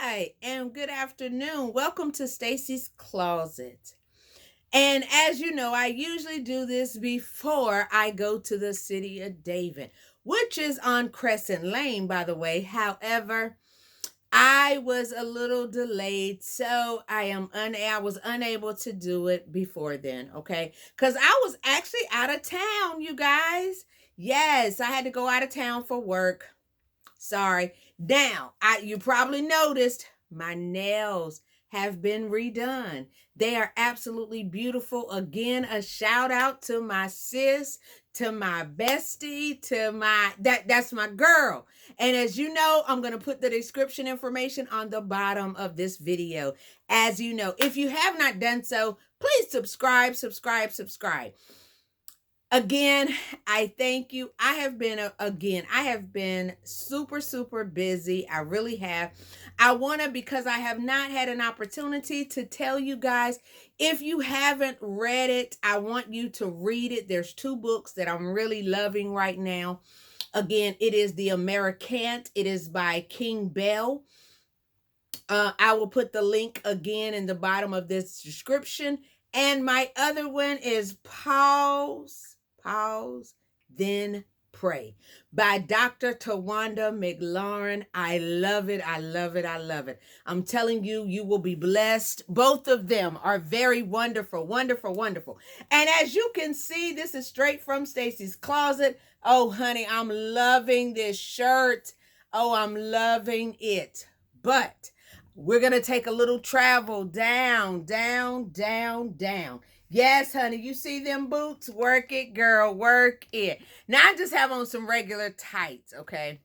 Hi, and good afternoon. Welcome to Stacy's Closet. And as you know, I usually do this before I go to the city of David, which is on Crescent Lane, by the way. However, I was a little delayed, so I was unable to do it before then, okay? Cuz I was actually out of town, you guys. Yes, I had to go out of town for work. Sorry. Now, you probably noticed my nails have been redone. They are absolutely beautiful. Again, a shout out to my sis, to my bestie, to that's my girl. And as you know, I'm going to put the description information on the bottom of this video. As you know, if you have not done so, please subscribe. Again, I thank you. I have been super busy. I really have. Because I have not had an opportunity to tell you guys. If you haven't read it, I want you to read it. There's two books that I'm really loving right now. Again, it is The Americant. It is by King Bell. I will put the link again in the bottom of this description. And my other one is Pause, Then Pray by Dr. Tawanda McLaurin. I love it. I'm telling you, you will be blessed. Both of them are very wonderful. And as you can see, this is straight from Stacy's Closet. Oh, honey, I'm loving this shirt. Oh, I'm loving it. But we're going to take a little travel down. Yes, honey, you see them boots? Work it, girl, work it. Now, I just have on some regular tights, okay?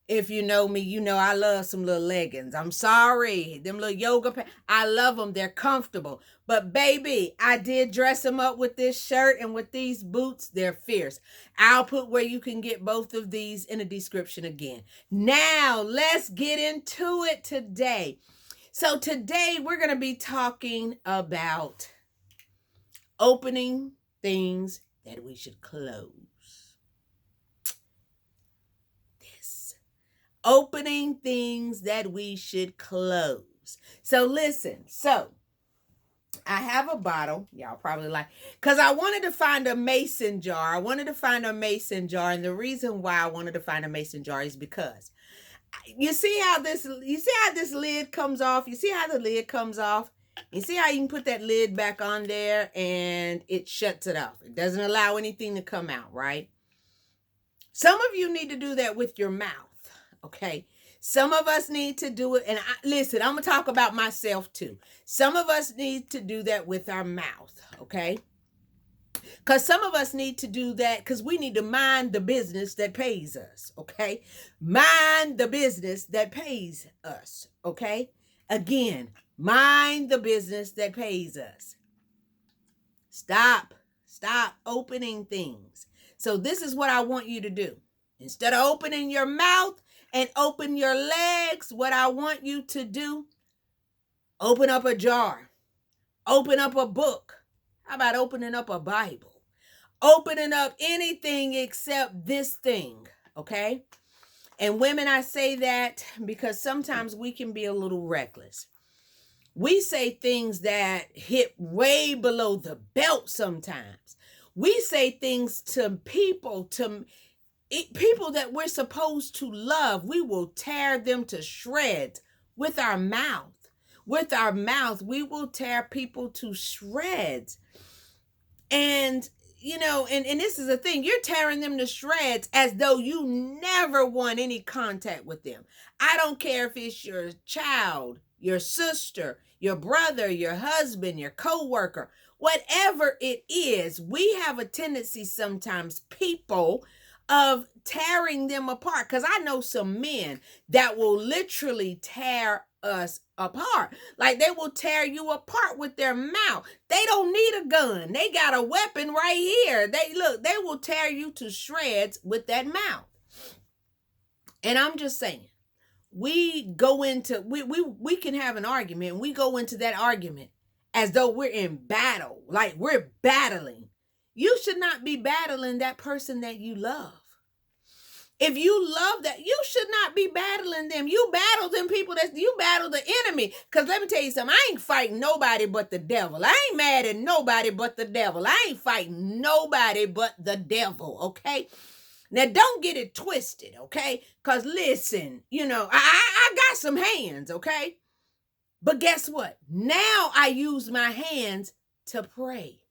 If you know me, you know I love some little leggings. I'm sorry. Them little yoga pants, I love them. They're comfortable. But baby, I did dress them up with this shirt and with these boots. They're fierce. I'll put where you can get both of these in the description again. Now, let's get into it today. So today we're going to be talking about opening things that we should close. Opening things that we should close. So listen, I have a bottle. Y'all probably like, because I wanted to find a mason jar. And the reason why I wanted to find a mason jar is because you see how this lid comes off? You see how the lid comes off? You see how you can put that lid back on there and it shuts it off. It doesn't allow anything to come out, right? Some of you need to do that with your mouth. Okay. Some of us need to do it. And listen, I'm going to talk about myself too. Some of us need to do that with our mouth. Okay. Because some of us need to do that because we need to mind the business that pays us. Okay. Mind the business that pays us. Okay. Again, mind the business that pays us. Stop opening things. So this is what I want you to do. Instead of opening your mouth and open your legs, what I want you to do, open up a jar, open up a book. How about opening up a Bible? Opening up anything except this thing, okay? And women, I say that because sometimes we can be a little reckless. We say things that hit way below the belt sometimes. We say things to people that we're supposed to love. We will tear them to shreds with our mouth. With our mouth, we will tear people to shreds. And, and this is the thing. You're tearing them to shreds as though you never want any contact with them. I don't care if it's your child, your sister, your brother, your husband, your coworker, whatever it is. We have a tendency sometimes, people, of tearing them apart. Because I know some men that will literally tear us apart. Like they will tear you apart with their mouth. They don't need a gun. They got a weapon right here. They will tear you to shreds with that mouth. And I'm just saying, we can have an argument, and we go into that argument as though we're in battle, like we're battling. You should not be battling that person that you love. If you love that, you should not be battling them. You battle them people you battle the enemy. Because let me tell you something, I ain't fighting nobody but the devil. I ain't mad at nobody but the devil. I ain't fighting nobody but the devil, okay? Now, don't get it twisted, okay? Because listen, I got some hands, okay? But guess what? Now I use my hands to pray.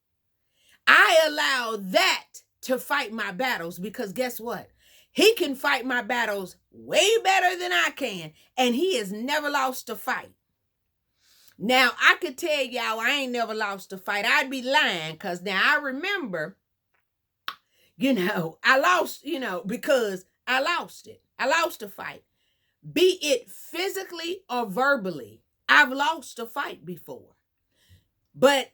I allow that to fight my battles because guess what? He can fight my battles way better than I can, and he has never lost a fight. Now, I could tell y'all I ain't never lost a fight. I'd be lying because now I remember, I lost, because I lost it. I lost a fight. Be it physically or verbally, I've lost a fight before. But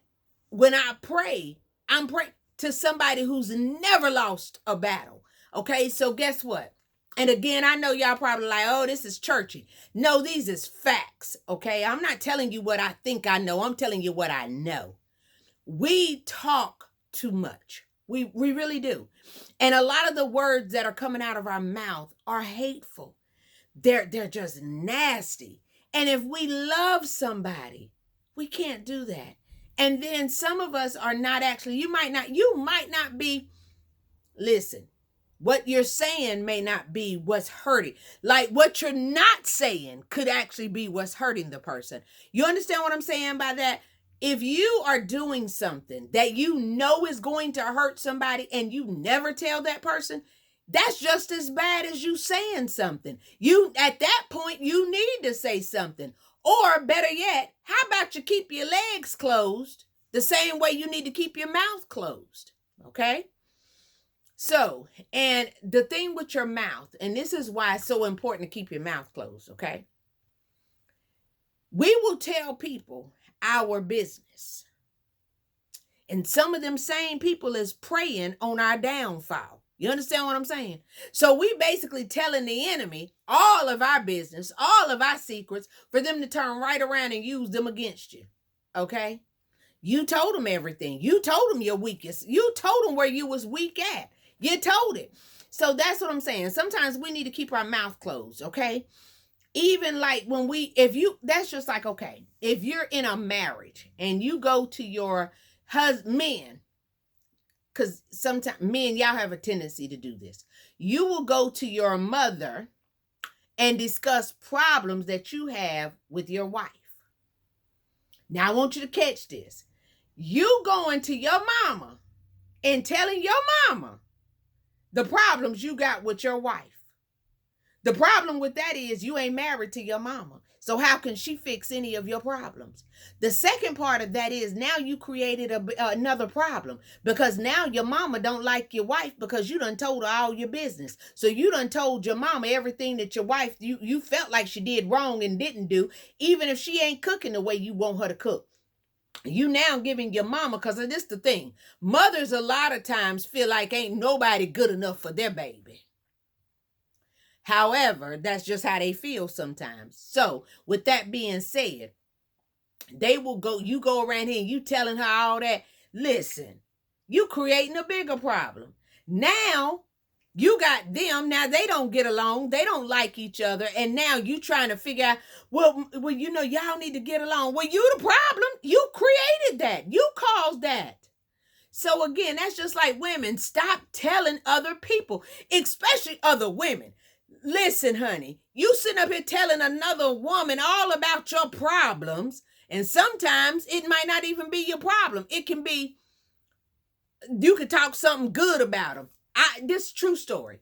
when I pray, I'm praying to somebody who's never lost a battle. Okay, so guess what? And again, I know y'all probably like, oh, this is churchy. No, these is facts, okay? I'm not telling you what I think I know. I'm telling you what I know. We talk too much. We really do. And a lot of the words that are coming out of our mouth are hateful. They're just nasty. And if we love somebody, we can't do that. And then some of us are not actually, you might not be, listen, what you're saying may not be what's hurting. Like what you're not saying could actually be what's hurting the person. You understand what I'm saying by that? If you are doing something that you know is going to hurt somebody and you never tell that person, that's just as bad as you saying something. At that point, you need to say something. Or better yet, how about you keep your legs closed the same way you need to keep your mouth closed? Okay? So, and the thing with your mouth, and this is why it's so important to keep your mouth closed, okay? We will tell people our business. And some of them same people is preying on our downfall. You understand what I'm saying? So we basically telling the enemy all of our business, all of our secrets for them to turn right around and use them against you. Okay? You told them everything. You told them your weakest. You told them where you was weak at. You told it. So that's what I'm saying. Sometimes we need to keep our mouth closed, okay? Even like that's just like, okay, if you're in a marriage and you go to your husband, because sometimes men, y'all have a tendency to do this. You will go to your mother and discuss problems that you have with your wife. Now, I want you to catch this. You going to your mama and telling your mama the problems you got with your wife. The problem with that is you ain't married to your mama. So how can she fix any of your problems? The second part of that is now you created another problem because now your mama don't like your wife because you done told her all your business. So you done told your mama everything that your wife, you felt like she did wrong and didn't do, even if she ain't cooking the way you want her to cook. You now giving your mama, because this is the thing. Mothers a lot of times feel like ain't nobody good enough for their baby. However, that's just how they feel sometimes. So with that being said, you go around here and you telling her all that. Listen, you creating a bigger problem. Now you got them. Now they don't get along. They don't like each other. And now you trying to figure out, well, y'all need to get along. Well, you the problem. You created that. You caused that. So again, that's just like women. Stop telling other people, especially other women. Listen, honey, you sitting up here telling another woman all about your problems. And sometimes it might not even be your problem. It can be, you could talk something good about them. This is a true story.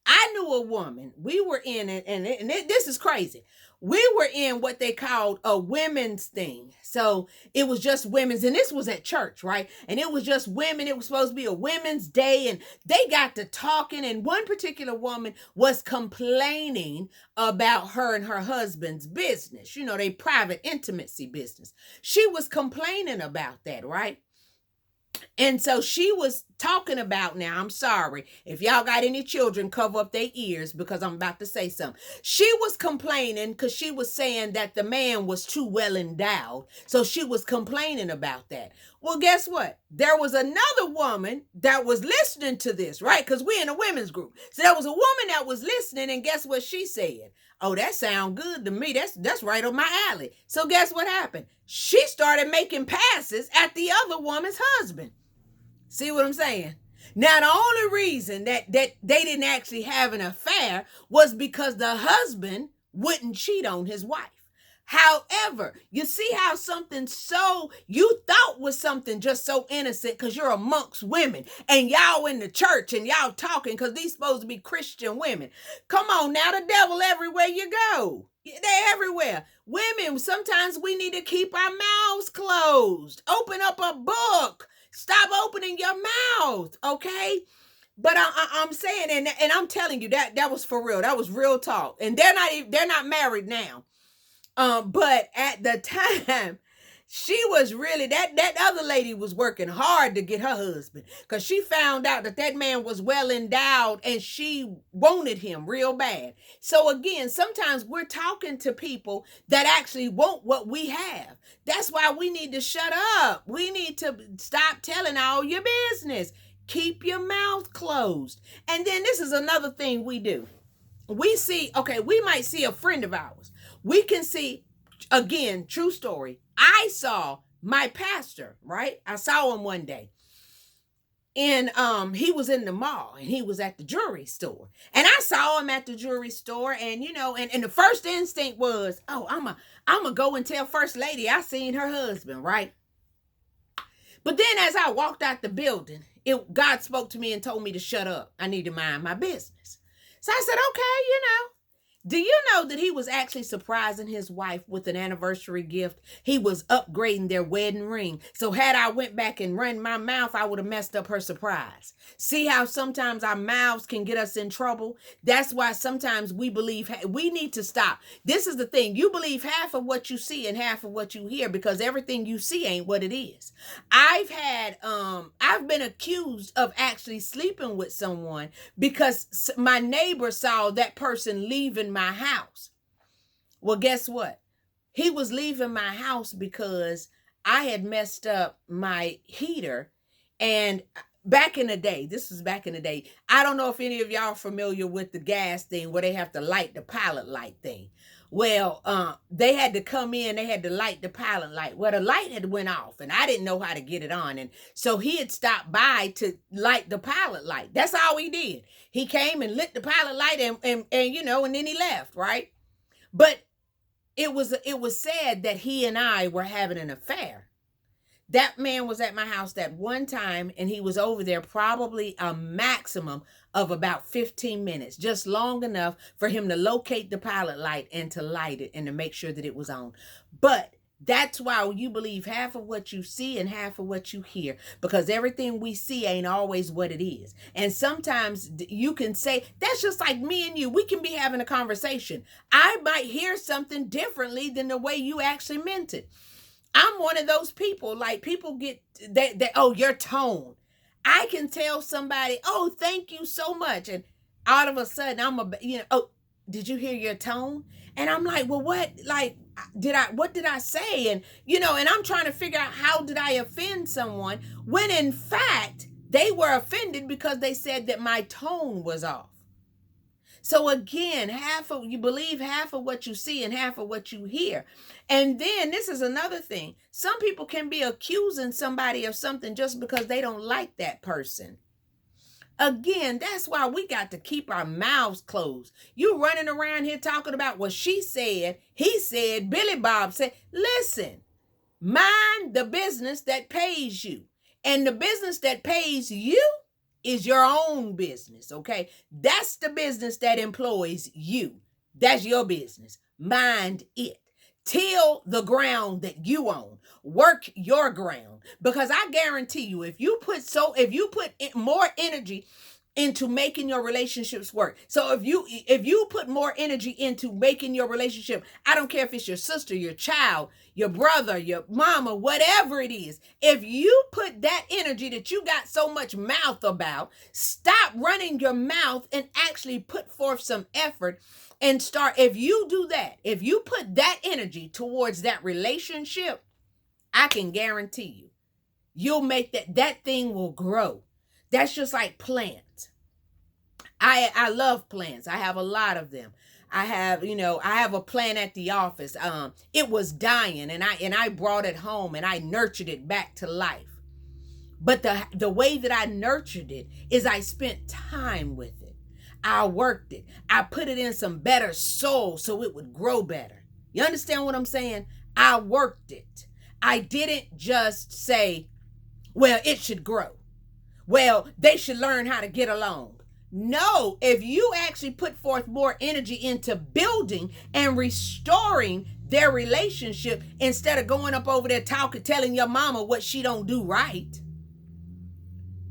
I knew a woman. We were in it, and this is crazy. We were in what they called a women's thing. So it was just women's, and this was at church, right? And it was just women. It was supposed to be a women's day, and they got to talking, and one particular woman was complaining about her and her husband's business, their private intimacy business. She was complaining about that, right? And so she was talking about, now I'm sorry if y'all got any children, cover up their ears because I'm about to say something. She was complaining because she was saying that the man was too well endowed. So she was complaining about that. Well, guess what? There was another woman that was listening to this, right? Because we're in a women's group. So there was a woman that was listening, and guess what she said? Oh, that sounds good to me. That's right on my alley. So guess what happened? She started making passes at the other woman's husband. See what I'm saying? Now, the only reason that they didn't actually have an affair was because the husband wouldn't cheat on his wife. However, you see how something so you thought was something just so innocent because you're amongst women and y'all in the church and y'all talking because these supposed to be Christian women. Come on now, the devil everywhere you go. They're everywhere. Women, sometimes we need to keep our mouths closed. Open up a book. Stop opening your mouth, okay? But I'm saying, and I'm telling you that was for real. That was real talk. And they're not married now. But at the time, she was really that other lady was working hard to get her husband because she found out that man was well endowed and she wanted him real bad. So again, sometimes we're talking to people that actually want what we have. That's why we need to shut up. We need to stop telling all your business. Keep your mouth closed. And then this is another thing we do. We see, okay, we might see a friend of ours. We can see, again, true story. I saw my pastor, right? I saw him one day. And he was in the mall and he was at the jewelry store. And I saw him at the jewelry store, and and the first instinct was, oh, I'm gonna go and tell First Lady I seen her husband, right? But then as I walked out the building, God spoke to me and told me to shut up. I need to mind my business. So I said, okay, Do you know that he was actually surprising his wife with an anniversary gift? He was upgrading their wedding ring. So had I went back and run my mouth, I would have messed up her surprise. See how sometimes our mouths can get us in trouble? That's why sometimes we believe we need to stop. This is the thing. You believe half of what you see and half of what you hear because everything you see ain't what it is. I've been accused of actually sleeping with someone because my neighbor saw that person leaving my house. Well, guess what? He was leaving my house because I had messed up my heater. And back in the day, this was back in the day, I don't know if any of y'all are familiar with the gas thing where they have to light the pilot light thing. Well, they had to come in, they had to light the pilot light. Well, the light had went off and I didn't know how to get it on. And so he had stopped by to light the pilot light. That's all he did. He came and lit the pilot light and then he left, right? But it was said that he and I were having an affair. That man was at my house that one time and he was over there probably a maximum of about 15 minutes, just long enough for him to locate the pilot light and to light it and to make sure that it was on. But that's why you believe half of what you see and half of what you hear, because everything we see ain't always what it is. And sometimes you can say, that's just like me and you. We can be having a conversation. I might hear something differently than the way you actually meant it. I'm one of those people, like people get that, oh, your tone. I can tell somebody, oh, thank you so much. And all of a sudden oh, did you hear your tone? And I'm like, well, what did I say? And, and I'm trying to figure out how did I offend someone when in fact they were offended because they said that my tone was off. So again, you believe half of what you see and half of what you hear. And then this is another thing. Some people can be accusing somebody of something just because they don't like that person. Again, that's why we got to keep our mouths closed. You running around here talking about what she said, he said, Billy Bob said. Listen, mind the business that pays you. And the business that pays you is your own business, okay? That's the business that employs you. That's your business. Mind it. Till the ground that you own. Work your ground. Because I guarantee you, if you put more energy into making your relationships work. So if you put more energy into making your relationship, I don't care if it's your sister, your child, your brother, your mama, whatever it is, if you put that energy that you got so much mouth about, stop running your mouth and actually put forth some effort and start. If you do that, if you put that energy towards that relationship, I can guarantee you, you'll make that thing will grow. That's just like plants. I love plants. I have a lot of them. I have a plant at the office. It was dying, and I brought it home and I nurtured it back to life. But the way that I nurtured it is I spent time with it. I worked it. I put it in some better soil so it would grow better. You understand what I'm saying? I worked it. I didn't just say, well, it should grow. Well, they should learn how to get along. No, if you actually put forth more energy into building and restoring their relationship instead of going up over there telling your mama what she don't do right,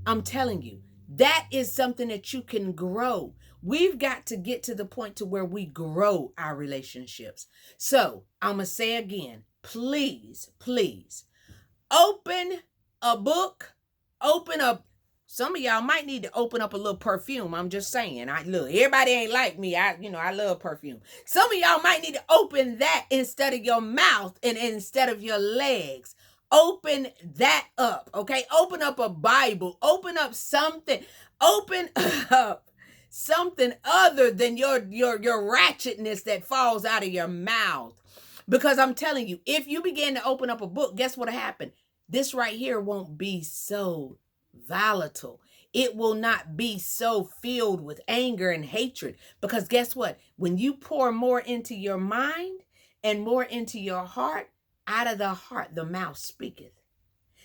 I'm telling you, that is something that you can grow. We've got to get to the point to where we grow our relationships. So I'm going to say again, please, please open a book, open up. Some of y'all might need to open up a little perfume. I'm just saying. Look, everybody ain't like me. I love perfume. Some of y'all might need to open that instead of your mouth and instead of your legs. Open that up, okay? Open up a Bible. Open up something. Open up something other than your ratchetness that falls out of your mouth. Because I'm telling you, if you begin to open up a book, guess what'll happen? This right here won't be so volatile. It will not be so filled with anger and hatred. Because guess what? When you pour more into your mind and more into your heart, out of the heart, the mouth speaketh.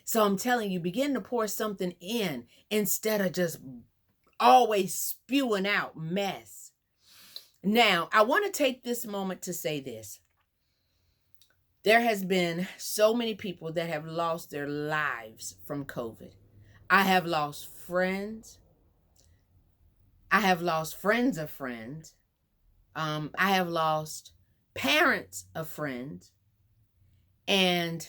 So I'm telling you, begin to pour something in instead of just always spewing out mess. Now, I want to take this moment to say this. There has been so many people that have lost their lives from COVID. I have lost friends. I have lost friends of friends. I have lost parents of friends. And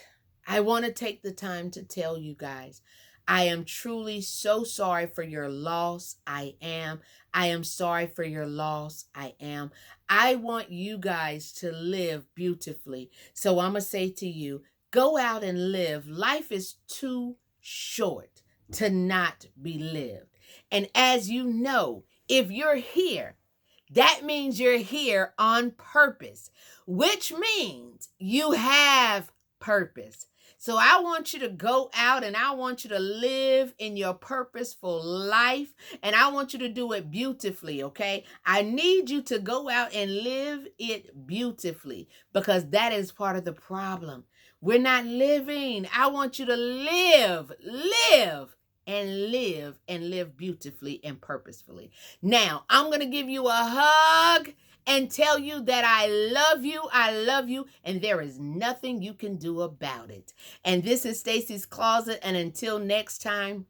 I want to take the time to tell you guys, I am truly so sorry for your loss. I am. I am sorry for your loss. I am. I want you guys to live beautifully. So I'm going to say to you, go out and live. Life is too short to not be lived. And as you know, if you're here, that means you're here on purpose, which means you have purpose. So I want you to go out and I want you to live in your purposeful life, and I want you to do it beautifully, okay? I need you to go out and live it beautifully, because that is part of the problem. We're not living. I want you to live and live beautifully and purposefully. Now, I'm going to give you a hug and tell you that I love you, and there is nothing you can do about it. And this is Stacy's Closet, and until next time,